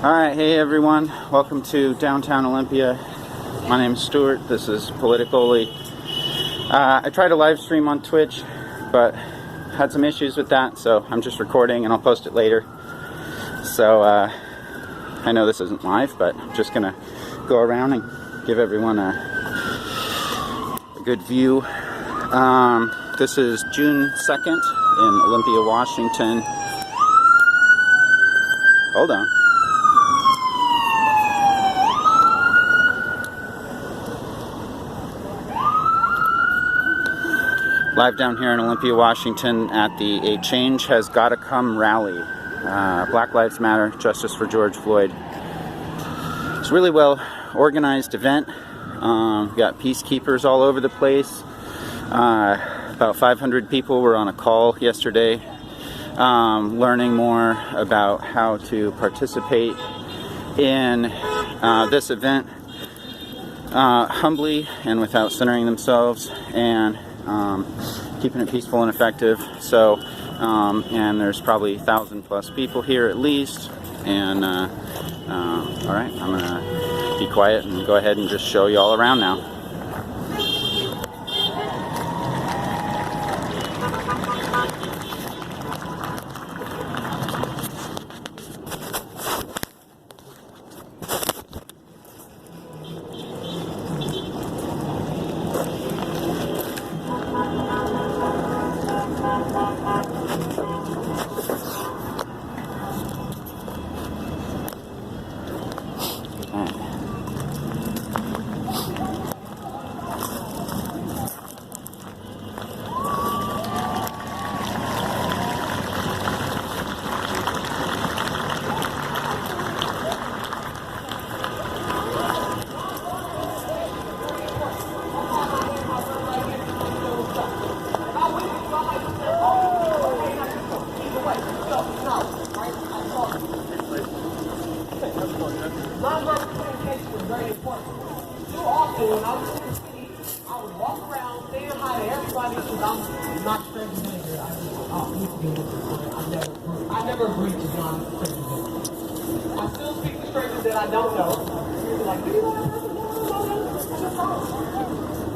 Alright, hey everyone, welcome to downtown Olympia. My name is Stuart, this is PoliticOly. I tried to live stream on Twitch, but had some issues with that, so I'm just recording and I'll post it later. So, I know this isn't live, but I'm just gonna go around and give everyone a good view. This is June 2nd in Olympia, Washington. Hold on. Live down here in Olympia, Washington at the A Change Has Gotta Come rally. Black Lives Matter, Justice for George Floyd. It's a really well organized event. We've got peacekeepers all over the place. About 500 people were on a call yesterday, learning more about how to participate in this event humbly and without centering themselves, and keeping it peaceful and effective. So, and there's probably 1,000+ people here at least. And all right, I'm gonna be quiet and go ahead and just show you all around now. Non-verbal communication was very important. Too often when I was in the city, I would walk around saying hi to everybody because I'm not stranger than here. I used to be with this one. I never agreed to be on stranger than. I still speak to strangers that I don't know. They're like, do you know that person?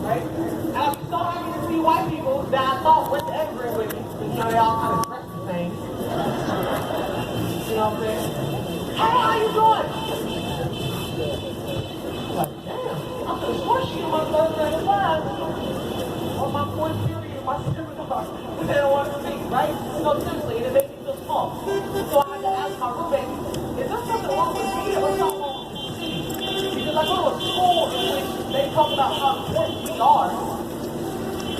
Right? And I'd be so happy to see white people that I thought went to Edinburgh with me. You know, they all kind of dress the same. You know what I'm saying? Hey, how you doing? Like, damn, I'm gonna squish you in my first grade class. On my fourth period, my seminar. They don't want to see, right? No, seriously, and it makes me feel small. So I had to ask my roommate, is there something wrong with me or something wrong with the city? Because I go to a school in which they talk about how important we are.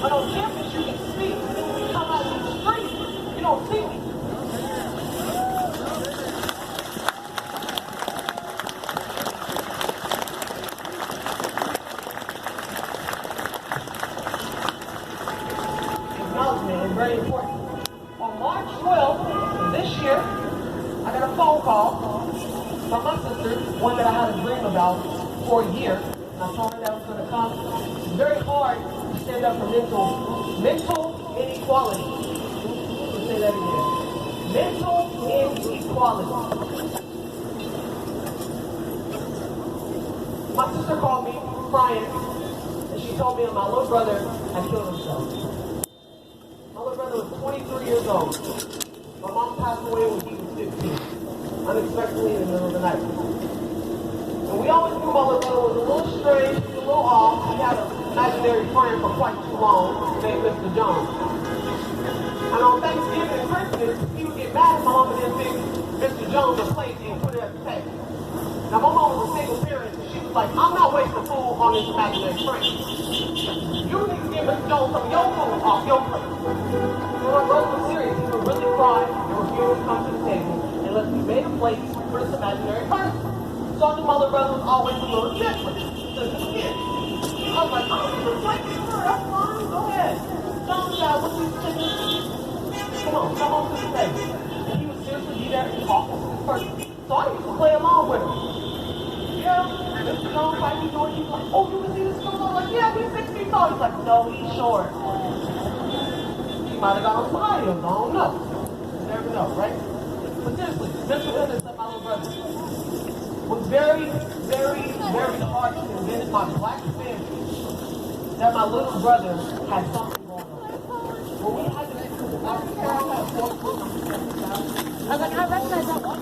But on campus, you can speak. When you come out in the street, you don't see me. Is very important. On March 12th this year, I got a phone call from my sister, one that I had a dream about for a year. And I told her that I was going to come. It's very hard to stand up for mental inequality. Let's say that again. Mental inequality. My sister called me crying, and she told me that my little brother had killed himself. My little brother was 23 years old. My mom passed away when he was 15, unexpectedly in the middle of the night. And we always knew my little brother was a little strange, he was a little off. He had an imaginary friend for quite too long named Mr. Jones. And on Thanksgiving and Christmas, he would get mad at my mom and then pick Mr. Jones a plate and put it at the table. Now my mom was a single parent, and she was like, I'm not wasting food on this imaginary friend. You need to get Mr. Jones some of your food off your plate. When my brother was serious, he would really cry and refuse to come to the table unless we made a plate for this imaginary person. So I knew my little brother was always a little different since a kid. I was like, oh, you can plate me, sure, that's fine, go ahead. Jones, child, what you thinking? Come on to the table. And he would seriously be there and talk to this person. So I used to play along with him. Yeah, Mr. Jones, how you doing? He's like, oh, you can see this Jones? I was like, yeah, he's 6 feet tall. He's like, no, he's short. Might have got on some high heels, I don't know. You never know, right? But seriously, mental illness of my little brother. was very, very, very hard to convince my black family that my little brother had something going on. When we had to I was like, I recognize that one.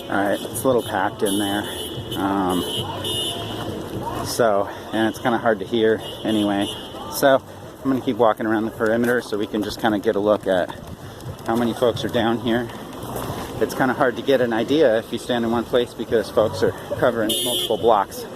Alright, it's a little packed in there. And it's kind of hard to hear anyway. So, I'm going to keep walking around the perimeter so we can just kind of get a look at how many folks are down here. It's kind of hard to get an idea if you stand in one place because folks are covering multiple blocks.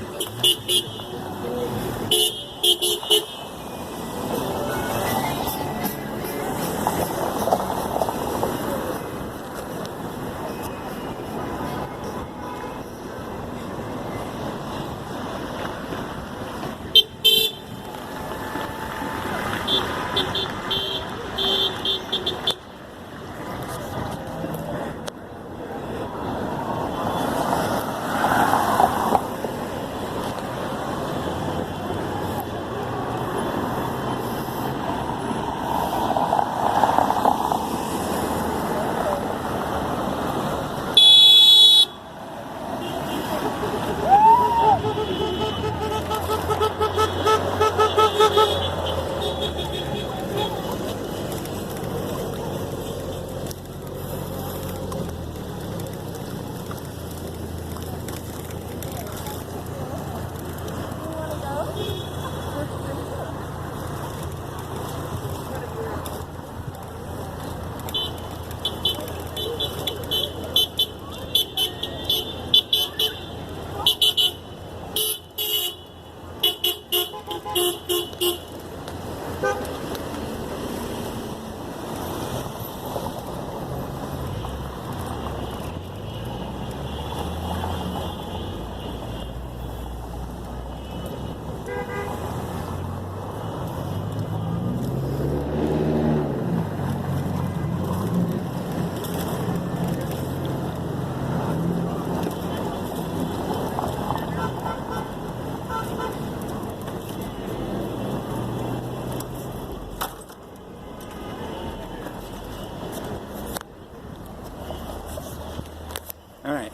Alright,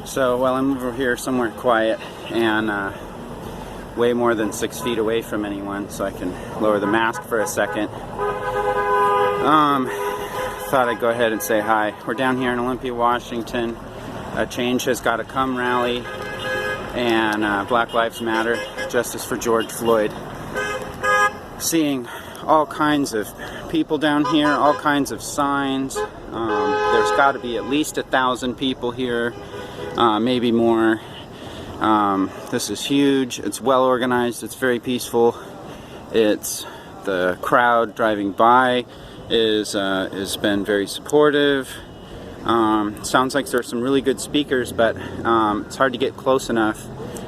so while I'm over here somewhere quiet and way more than 6 feet away from anyone, so I can lower the mask for a second, thought I'd go ahead and say hi. We're down here in Olympia, Washington. A Change Has Gotta Come rally and Black Lives Matter, Justice for George Floyd. Seeing all kinds of people down here, all kinds of signs. There's got to be at least 1,000 people here, maybe more. This is huge. It's well organized. It's very peaceful. It's the crowd driving by has been very supportive. Sounds like there's some really good speakers, but it's hard to get close enough,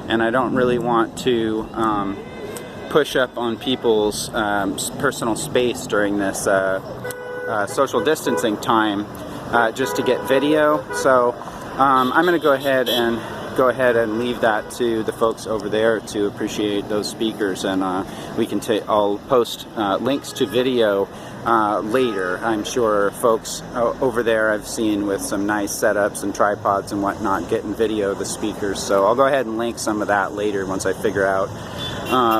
and I don't really want to push up on people's personal space during this social distancing time just to get video. So I'm going to go ahead and leave that to the folks over there to appreciate those speakers, and I'll post links to video later. I'm sure folks over there I've seen with some nice setups and tripods and whatnot getting video of the speakers, so I'll go ahead and link some of that later once I figure out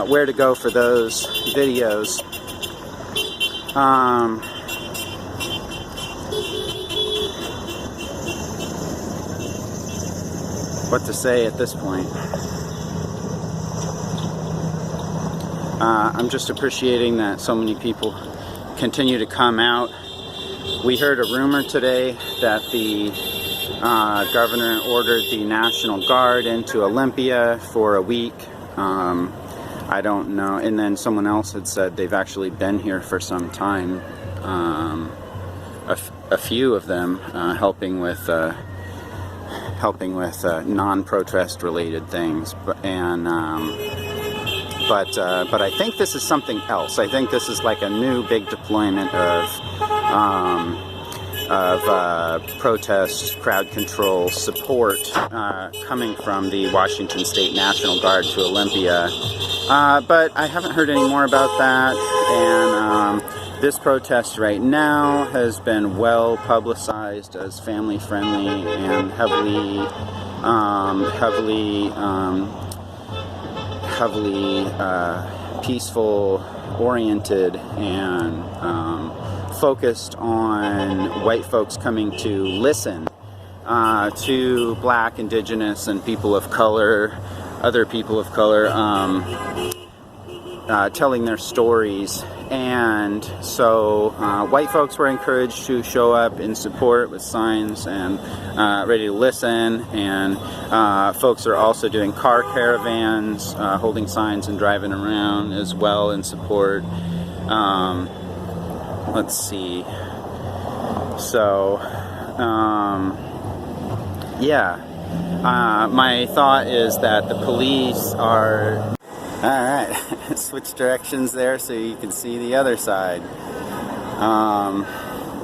where to go for those videos. What to say at this point? I'm just appreciating that so many people continue to come out. We heard a rumor today that the governor ordered the National Guard into Olympia for a week. I don't know. And then someone else had said they've actually been here for some time. A few of them helping with non-protest related things, but I think this is something else. I think this is like a new big deployment of protest, crowd control, support coming from the Washington State National Guard to Olympia. But I haven't heard any more about that, and this protest right now has been well publicized as family friendly and heavily peaceful oriented, and focused on white folks coming to listen to black, indigenous, and people of color, other people of color, telling their stories. And so white folks were encouraged to show up in support with signs and ready to listen, and folks are also doing car caravans, holding signs and driving around as well in support. Let's see. So, yeah. My thought is that the police are... Alright, switch directions there so you can see the other side.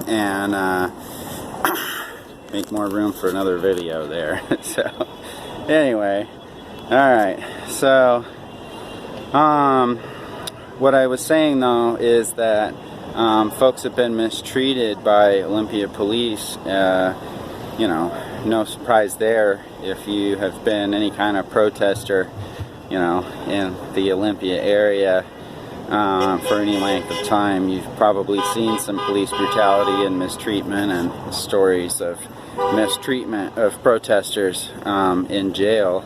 And make more room for another video there. So, anyway. Alright, so... what I was saying though is that folks have been mistreated by Olympia police. You know, no surprise there if you have been any kind of protester, you know, in the Olympia area for any length of time. You've probably seen some police brutality and mistreatment, and stories of mistreatment of protesters in jail.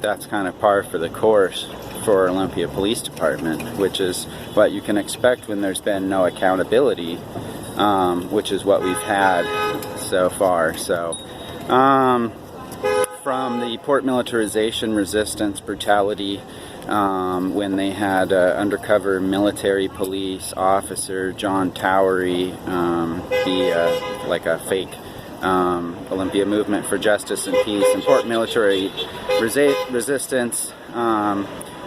That's kind of par for the course for Olympia Police Department, which is what you can expect when there's been no accountability, which is what we've had so far. So, from the port militarization resistance brutality, when they had undercover military police officer John Towery be like a fake Olympia Movement for Justice and Peace and port military resistance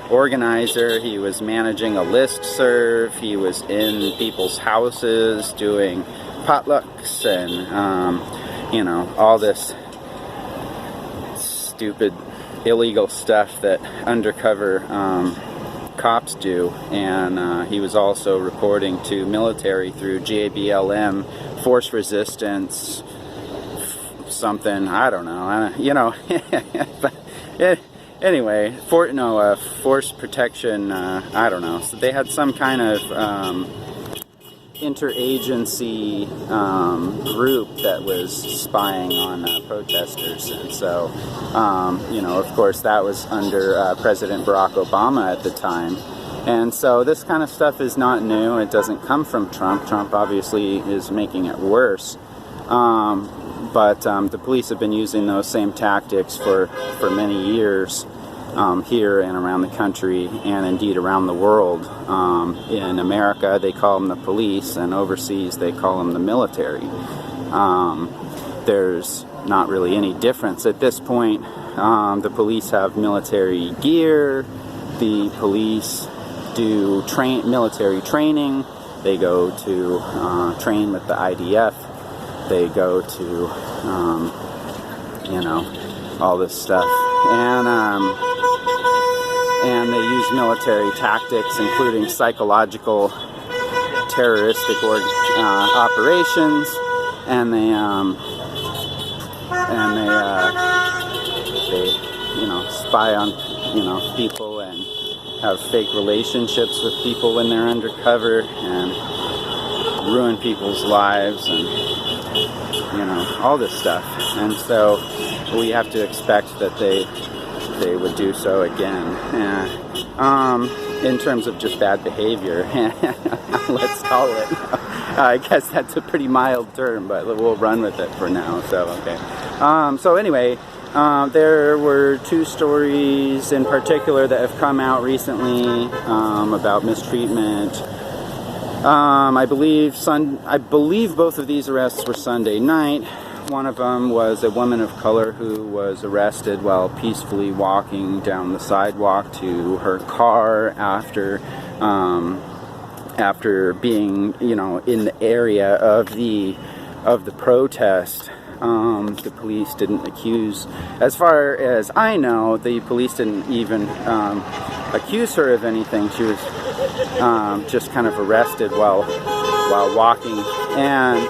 organizer. He was managing a listserv. He was in people's houses doing potlucks and you know, all this stupid illegal stuff that undercover cops do. And he was also reporting to military through GABLM, force resistance, something, I don't know, you know. But anyway, force protection, I don't know. So they had some kind of interagency group that was spying on protesters. And so, you know, of course, that was under President Barack Obama at the time. And so this kind of stuff is not new. It doesn't come from Trump. Trump obviously is making it worse. But the police have been using those same tactics for many years here and around the country, and indeed around the world. In America, they call them the police, and overseas, they call them the military. There's not really any difference at this point. The police have military gear. The police do military training. They go to train with the IDF. They go to, you know, all this stuff, and they use military tactics, including psychological, terroristic operations, and they you know, spy on, you know, people and have fake relationships with people when they're undercover and ruin people's lives and, you know, all this stuff. And so we have to expect that they would do so again. In terms of just bad behavior, let's call it. I guess that's a pretty mild term, but we'll run with it for now. So, okay. So anyway, there were two stories in particular that have come out recently about mistreatment. I believe both of these arrests were Sunday night. One of them was a woman of color who was arrested while peacefully walking down the sidewalk to her car after being, you know, in the area of the of the protest. The police didn't accuse, as far as I know, the police didn't even accuse her of anything. She was just kind of arrested while walking, and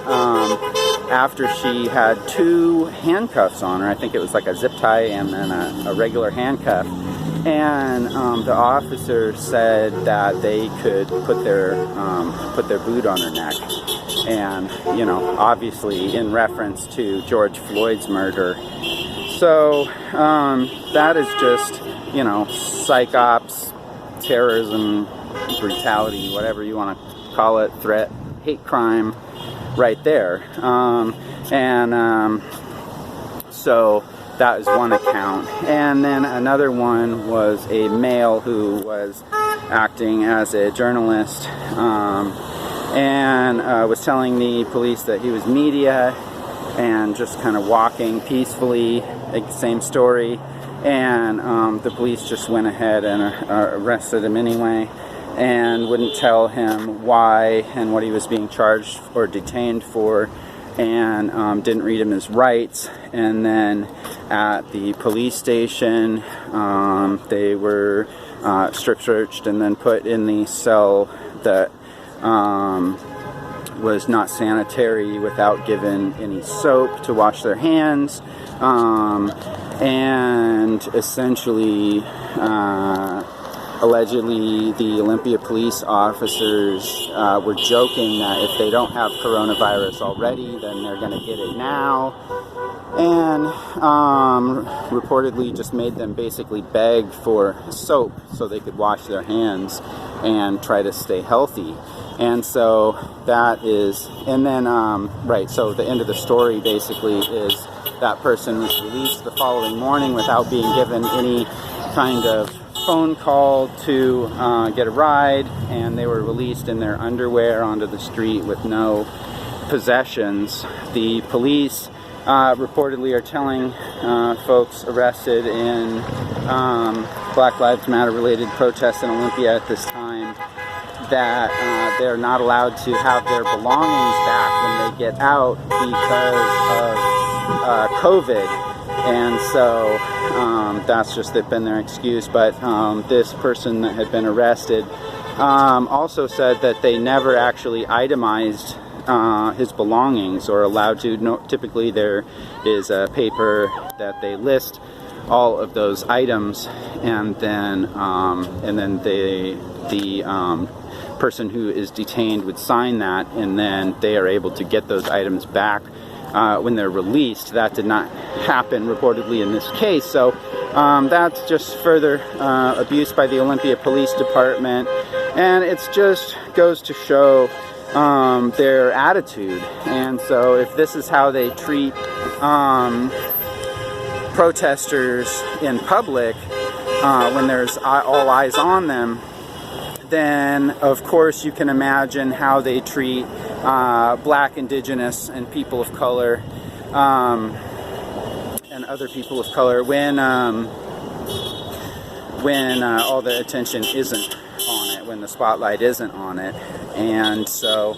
after she had 2 handcuffs on her, I think it was like a zip tie and then a regular handcuff, and the officer said that they could put their boot on her neck, and obviously in reference to George Floyd's murder. So that is just psych ops, terrorism, brutality, whatever you want to call it, threat, hate crime, right there. So that is one account. And then another one was a male who was acting as a journalist and was telling the police that he was media and just kind of walking peacefully, same story. And the police just went ahead and arrested him anyway, and wouldn't tell him why and what he was being charged or detained for, and didn't read him his rights. And then at the police station, they were strip searched and then put in the cell that was not sanitary, without given any soap to wash their hands, and essentially allegedly the Olympia police officers were joking that if they don't have coronavirus already, then they're going to get it now, and reportedly just made them basically beg for soap so they could wash their hands and try to stay healthy. And so that is, and then right, so the end of the story basically is that person was released the following morning without being given any kind of phone call to get a ride, and they were released in their underwear onto the street with no possessions. The police reportedly are telling folks arrested in Black Lives Matter related protests in Olympia at this time that they're not allowed to have their belongings back when they get out because of COVID. And so that's just been their excuse. But this person that had been arrested also said that they never actually itemized his belongings or allowed to. No, typically there is a paper that they list all of those items, and then the person who is detained would sign that, and then they are able to get those items back when they're released. That did not happen reportedly in this case. So that's just further abuse by the Olympia Police Department, and it just goes to show their attitude. And so if this is how they treat protesters in public when there's all eyes on them, then of course you can imagine how they treat Black, Indigenous, and people of color and other people of color when all the attention isn't on it, when the spotlight isn't on it. And so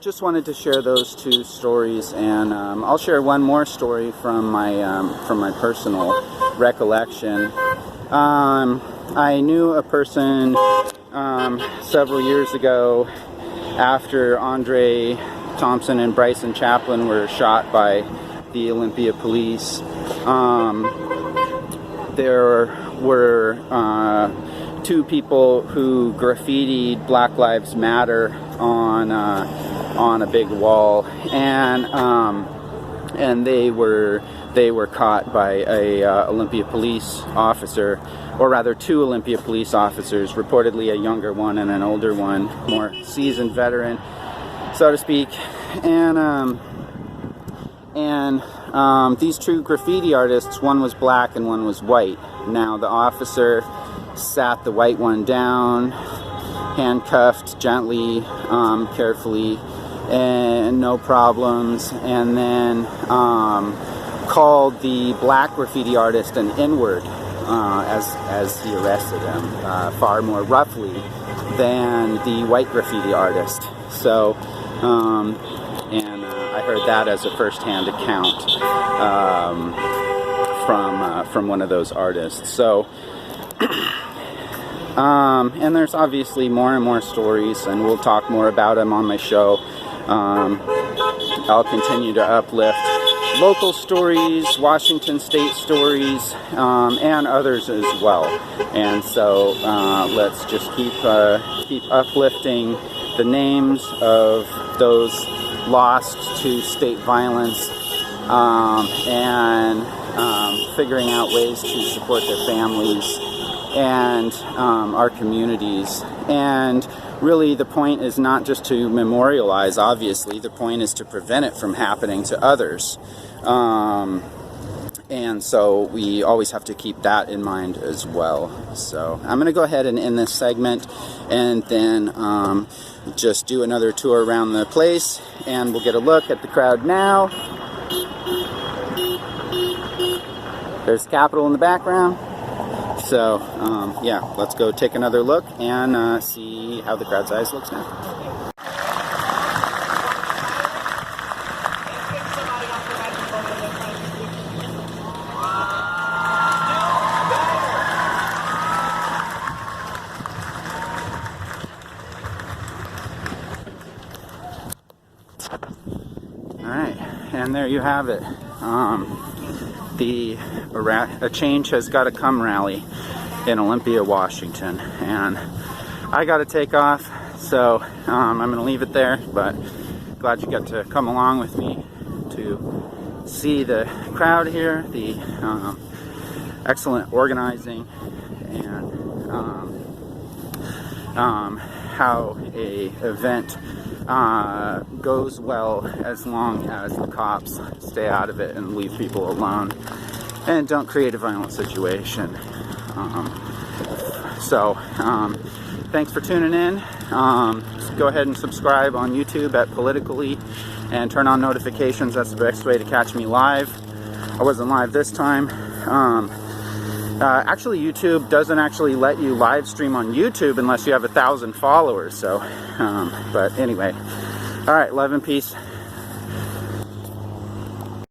just wanted to share those 2 stories, and I'll share one more story from my personal recollection. I knew a person several years ago, after Andre Thompson and Bryson Chaplin were shot by the Olympia police. There were 2 people who graffitied Black Lives Matter on a big wall, and they were caught by a Olympia police officer, or rather 2 Olympia police officers, reportedly a younger one and an older one, more seasoned veteran, so to speak. And these 2 graffiti artists, one was black and one was white. Now the officer sat the white one down, handcuffed gently, carefully, and no problems, and then called the black graffiti artist an N-word as he arrested him, far more roughly than the white graffiti artist. So and I heard that as a first-hand account from one of those artists. So, and there's obviously more and more stories, and we'll talk more about them on my show. I'll continue to uplift local stories, Washington State stories, and others as well. And so let's just keep uplifting the names of those lost to state violence, and figuring out ways to support their families and our communities. And really, the point is not just to memorialize, obviously. The point is to prevent it from happening to others. And so we always have to keep that in mind as well. So I'm going to go ahead and end this segment, and then just do another tour around the place, and we'll get a look at the crowd now. There's Capitol in the background. So, yeah, let's go take another look and see how the crowd size looks now. Alright, and there you have it. A change has got to come rally in Olympia, Washington, and I got to take off, so I'm going to leave it there, but glad you got to come along with me to see the crowd here, the excellent organizing, and how a event goes well as long as the cops stay out of it and leave people alone and don't create a violent situation. Thanks for tuning in. Go ahead and subscribe on YouTube at PoliticOly and turn on notifications. That's the best way to catch me live. I wasn't live this time. Actually, YouTube doesn't actually let you live stream on YouTube unless you have 1,000 followers. So, but anyway, all right, love and peace.